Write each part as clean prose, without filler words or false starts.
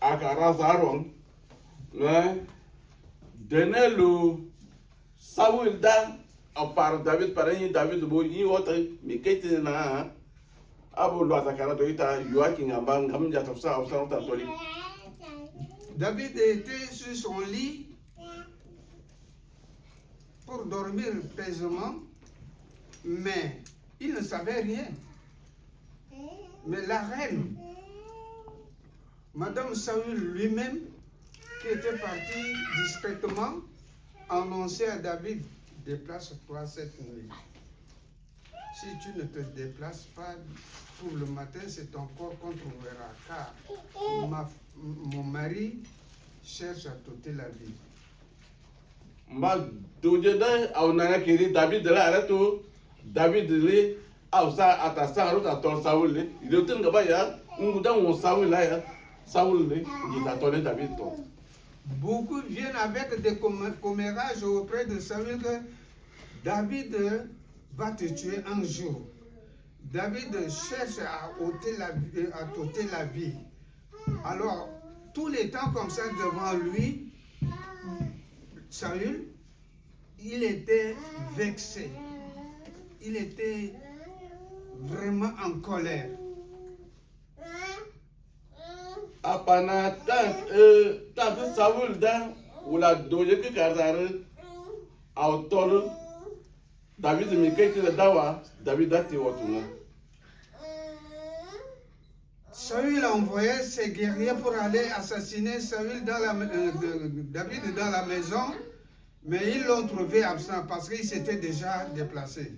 akarazaron ne denelu Saul da par David parani David bo yi wota mi kete na abu lo atakara to ita yoaki ngamba ngam ja tofsa ofsa ta toli. David était sur son lit pour dormir paisiblement, mais il ne savait rien. Mais la reine, Madame Saül lui-même, qui était partie discrètement, annonçait à David, déplace-toi cette nuit. Si tu ne te déplaces pas pour le matin, c'est ton corps qu'on trouvera, car mon mari cherche à t'ôter la vie. Ma dojeda au nana kiri David la arato David le au sa atasa arota to Saul le il te ngaba ya nguda won Saul la ya Saul le il a donné David to. Beaucoup viennent avec des commérages auprès de Saül que David va te tuer un jour. David cherche à t'ôter la vie. Alors, tous les temps comme ça devant lui, Saül, il était vexé. Il était vraiment en colère. Apana tant Saul da wala doje ke kazare au tolu David mi kete dawa David dati wotuna. Saül a envoyé ses guerriers pour aller assassiner David dans la maison, mais ils l'ont trouvé absent parce qu'il s'était déjà déplacé.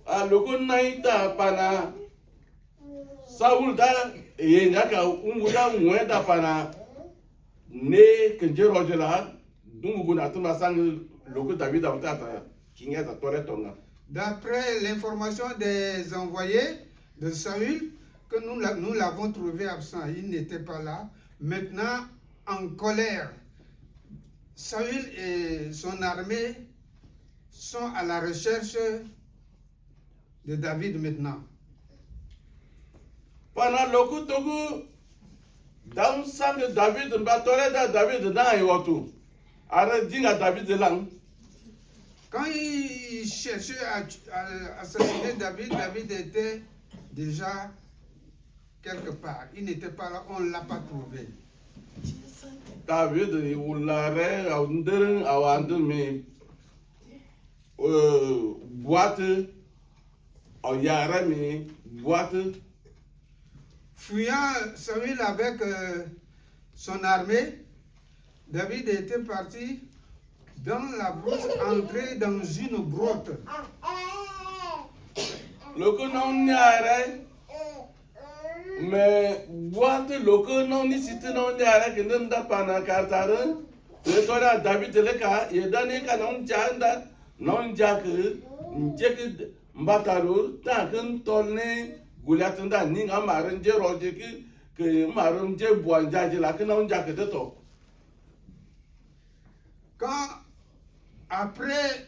Aloko naita pana Saul da yengaka unguda mwenda pana ne kenjero jela dungu na tuna sang loko David amtata kinga ta tore tonga. D'après l'information des envoyés de Saül, que nous l'avons trouvé absent, il n'était pas là. Maintenant, en colère, Saül et son armée sont à la recherche de David maintenant. Pana loko togo dans sang David mbatore da David na iwotu. Ara dinga David lang. Quand il cherchait à assassiner David, David était déjà quelque part. Il n'était pas là, on ne l'a pas trouvé. David ulare au nderen au andeme boîte au yara mi boîte. Fuyant Saül avec son armée, David était parti dans la brousse, entré dans une grotte. Loko non yara mais boîte loko non ni site non yara que nda pana kartare le tora David le ka yedane ka non janda non jak njek mbataro ta kan tolne gulatunda ninga maran je roje que maran je boanja je la que non jak de to. Quand après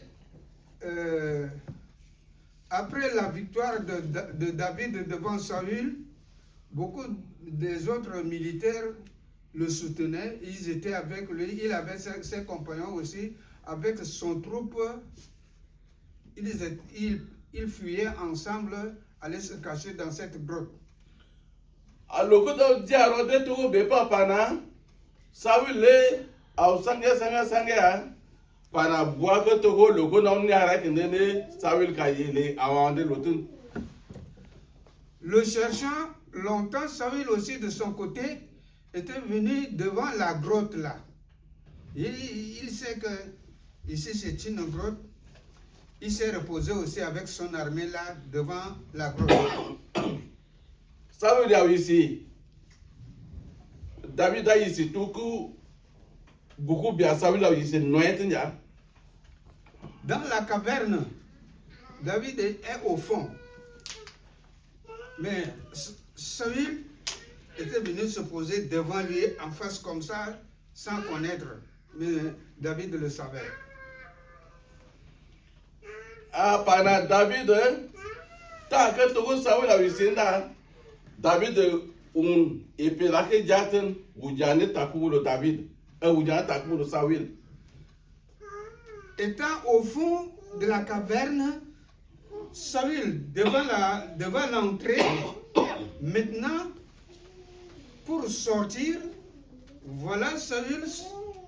la victoire de David devant Saül, beaucoup des autres militaires le soutenaient, ils étaient avec lui, il avait ses compagnons aussi, avec son troupe, ils fuyaient ensemble, allaient se cacher dans cette grotte. Alors que diaro de tout bepa pana Saül le au sanga pana bois que togo logo non yara que nene Saül kayele avant de l'automne. Le cherchant longtemps, Saül aussi de son côté était venu devant la grotte là. Il sait que ici c'est une grotte. Il s'est reposé aussi avec son armée là devant la grotte. Saül a ici. David a ici tout coup beaucoup bien Saül a ici noyé. Dans la caverne, David est au fond. Mais Saül était venu se poser devant lui en face comme ça, sans connaître. Mais David le savait. Ah, pana David, ta que tu Saül a ici là. David un épée là que Jaten ou Janet Takulo David ou Janet Takulo Samuel. Étant au fond de la caverne, Saül devant l'entrée. Maintenant, pour sortir, voilà Saül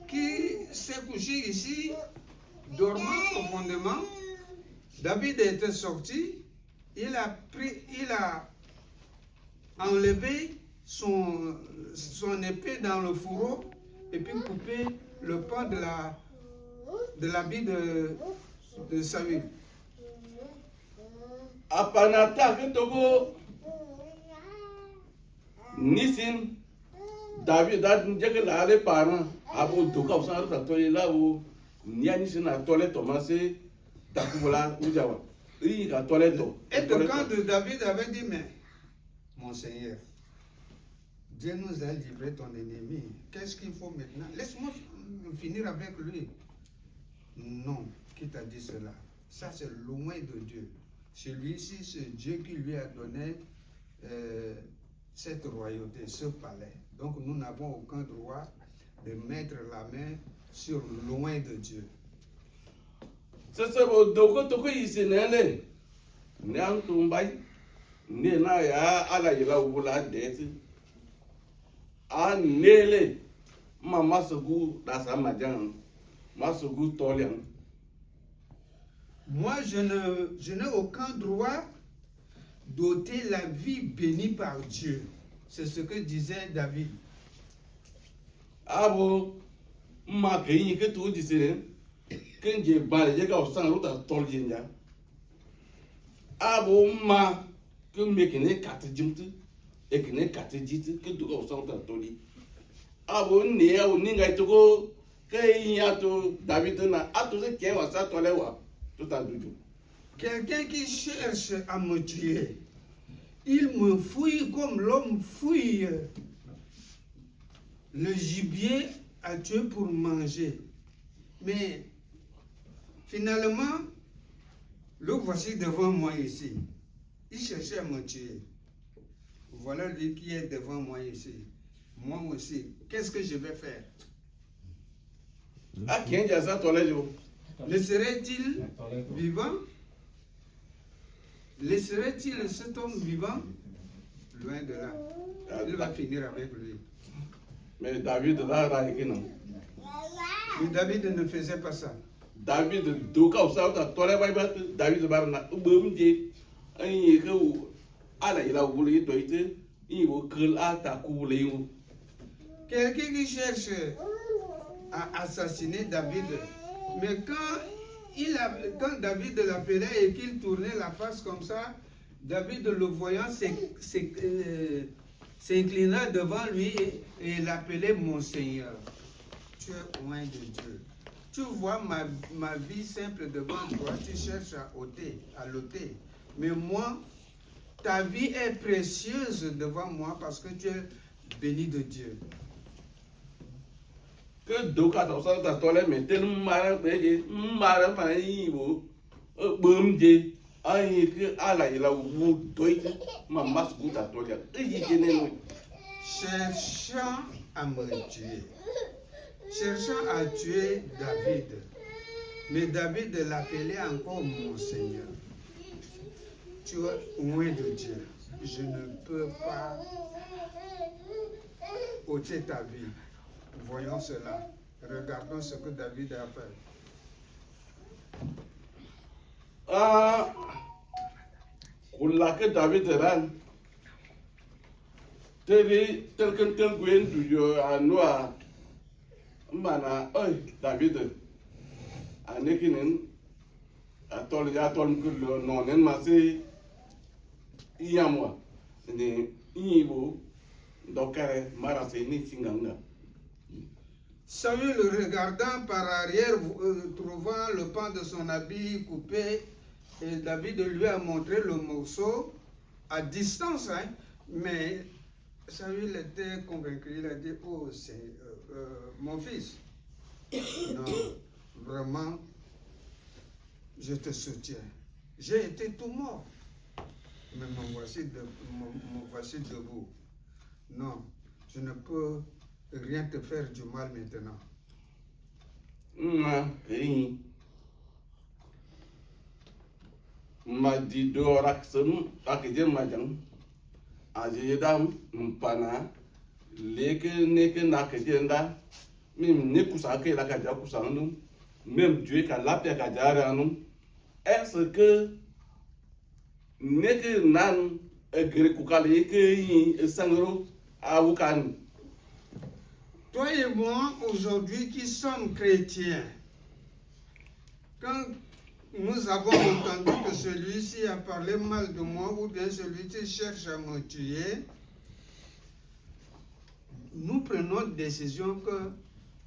qui s'est couché ici, dormant profondément. David était sorti, il a enlevé son épée dans le fourreau et puis coupé le pan de l'habit de Saül. Apanata que Togo Nisin David a dit que là les parents avaient tout comme ça à toile là où Nia Nisin a toilette Thomasé Takubola ou Jawa. Il a toilette. Et quand David avait dit, mais mon Seigneur, Dieu nous a livré ton ennemi. Qu'est-ce qu'il faut maintenant? Laisse-moi finir avec lui. Non, qui t'a dit cela? Ça, c'est loin de Dieu. Celui-ci, c'est Dieu qui lui a donné cette royauté, ce palais. Donc, nous n'avons aucun droit de mettre la main sur loin de Dieu. C'est ça, donc tu peux ici n'aller. N'en tomber. N'ena ya ala yela wula deti. A nele. Ma masugu da sa madjan. Masugu tolian. Moi, je n'ai aucun droit d'ôter la vie bénie par Dieu. C'est ce que disait David. Abo ma kini que tu disais que je bale je ga sang ruta toljinya. Abo ma que me kene kat jimtu e kene kat jitu que tu ga sang ta toli. Abo ne ya ni ngai to ko que ya to David na ato se ke wa sa tole wa tout à dudu. Quelqu'un qui cherche à me tuer, il me fouille comme l'homme fouille le gibier à tuer pour manger. Mais finalement, le voici devant moi ici. Il cherchait à me tuer. Voilà lui qui est devant moi ici. Moi aussi, qu'est-ce que je vais faire? Ah, qui est ça tole jo? Laisserait-il vivant? Laisserait-il cet homme vivant? Loin de là. Il va finir avec lui. Mais David là non. Mais David ne faisait pas ça. David doka usa ta tole bai ba David barna ubumje ai ke ala ila wuli to ite i wo kul ata ku leyu. Quelqu'un qui cherche à assassiner David, mais quand David l'appelait et qu'il tournait la face comme ça, David le voyant s'inclina devant lui et l'appelait mon Seigneur. Tu es loin de Dieu. Tu vois ma vie simple devant toi, tu cherches à l'ôter. Mais moi, ta vie est précieuse devant moi parce que tu es béni de Dieu. Que doka usa ta tole me ten mara beje mara ma i wo bumje ai ke ala ila wu to ite ma masku ta tole ai ke ne no. Cherchant à me tuer. Cherchant à tuer David. Mais David l'appelait encore mon Seigneur. Tu es loin de Dieu. Je ne peux pas ôter ta vie. Voyons cela. Regardons ce que David a fait. Ah, kula ke David ran. Tel gwen du yo anwa mana oi David anekinin atol ya tol kulo nonen masi iyamwa ni ibo dokare marase ni singanga. Saül, regardant par arrière, trouvant le pan de son habit coupé, et David lui a montré le morceau à distance, hein, mais Saül était convaincu, il a dit, oh c'est mon fils, non, vraiment, je te soutiens. J'ai été tout mort, mais me voici debout. non, je ne peux rien te faire du mal maintenant. Ma kei. Ma di do raksum akje majang. Aje dam mpana leke neke nakjenda. Même ne kusa ke la kaja kusa nous. Même Dieu ka la pe kaja nous. Est-ce que neke nan egre kukale ke yin sangro awukan. Toi et moi, aujourd'hui, qui sommes chrétiens, quand nous avons entendu que celui-ci a parlé mal de moi ou bien celui-ci cherche à me tuer, nous prenons décision que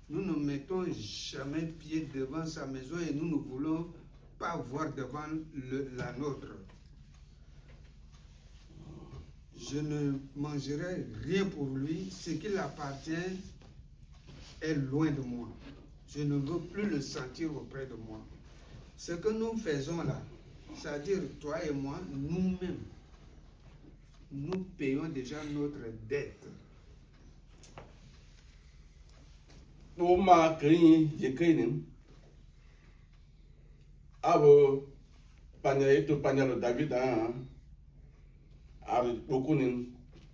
nous ne mettons jamais pied devant sa maison et nous ne voulons pas voir devant la nôtre. Je ne mangerai rien pour lui, ce qui appartient est loin de moi. Je ne veux plus le sentir auprès de moi. Ce que nous faisons là, c'est-à-dire toi et moi, nous-mêmes, nous payons déjà notre dette. Ma kei je kei nim. Abo panyaito panyalo David ar bokunin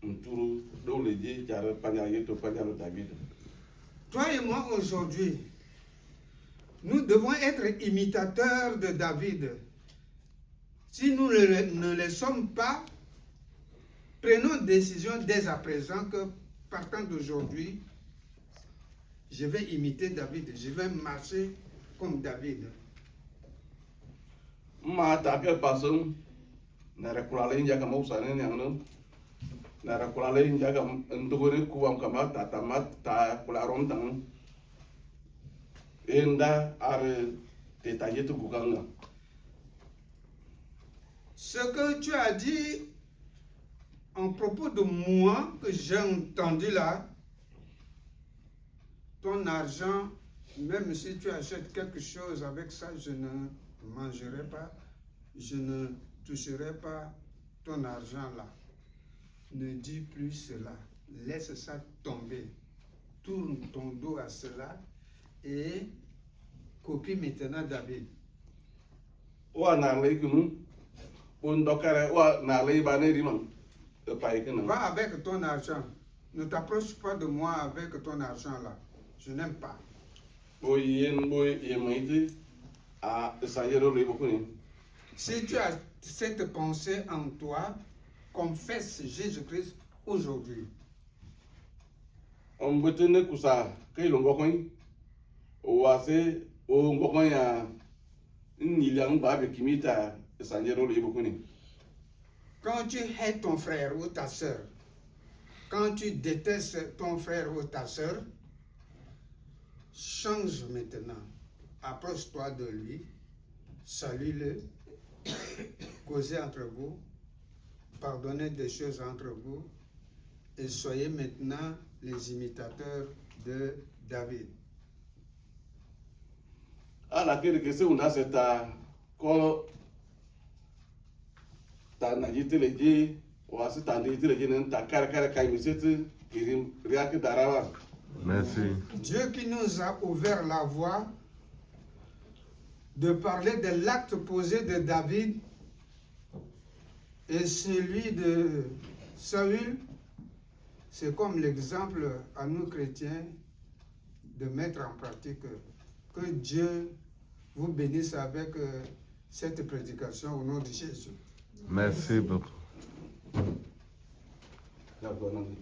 nturu dole je jar panyaito panyalo David. Toi et moi aujourd'hui, nous devons être imitateurs de David. Si nous ne le sommes pas, prenons décision dès à présent que partant d'aujourd'hui, je vais imiter David, je vais marcher comme David. Ma take pasum na rekulale inja kama usane nyangno. Na rekulale inja kama ndogore kuam kama tatamat ta kularom tang. Enda ar tetayetu guganga. Ce que tu as dit en propos de moi, que j'ai entendu là, ton argent, même si tu achètes quelque chose avec ça, je ne mangerai pas, je ne toucherai pas ton argent là. Ne dis plus cela, laisse ça tomber. Tourne ton dos à cela et copie maintenant David. Wa na legunu undokare wa na leibane rimang. Va avec ton argent. Ne t'approche pas de moi avec ton argent là. Je n'aime pas. Si tu as cette pensée en toi, confesse Jésus-Christ aujourd'hui. Quand tu hais ton frère ou ta soeur, quand tu détestes ton frère ou ta soeur, change maintenant. Approche-toi de lui, salue-le, causez entre vous, pardonnez des choses entre vous, et soyez maintenant les imitateurs de David. Ala kiri kese una seta ko ta na jitele je wa se ta de jitele je nan ta kare kai misete kiri riak darawa. Merci. Dieu qui nous a ouvert la voie de parler de l'acte posé de David et celui de Saül, c'est comme l'exemple à nous chrétiens de mettre en pratique. Que Dieu vous bénisse avec cette prédication au nom de Jésus. Merci beaucoup. La bonne année.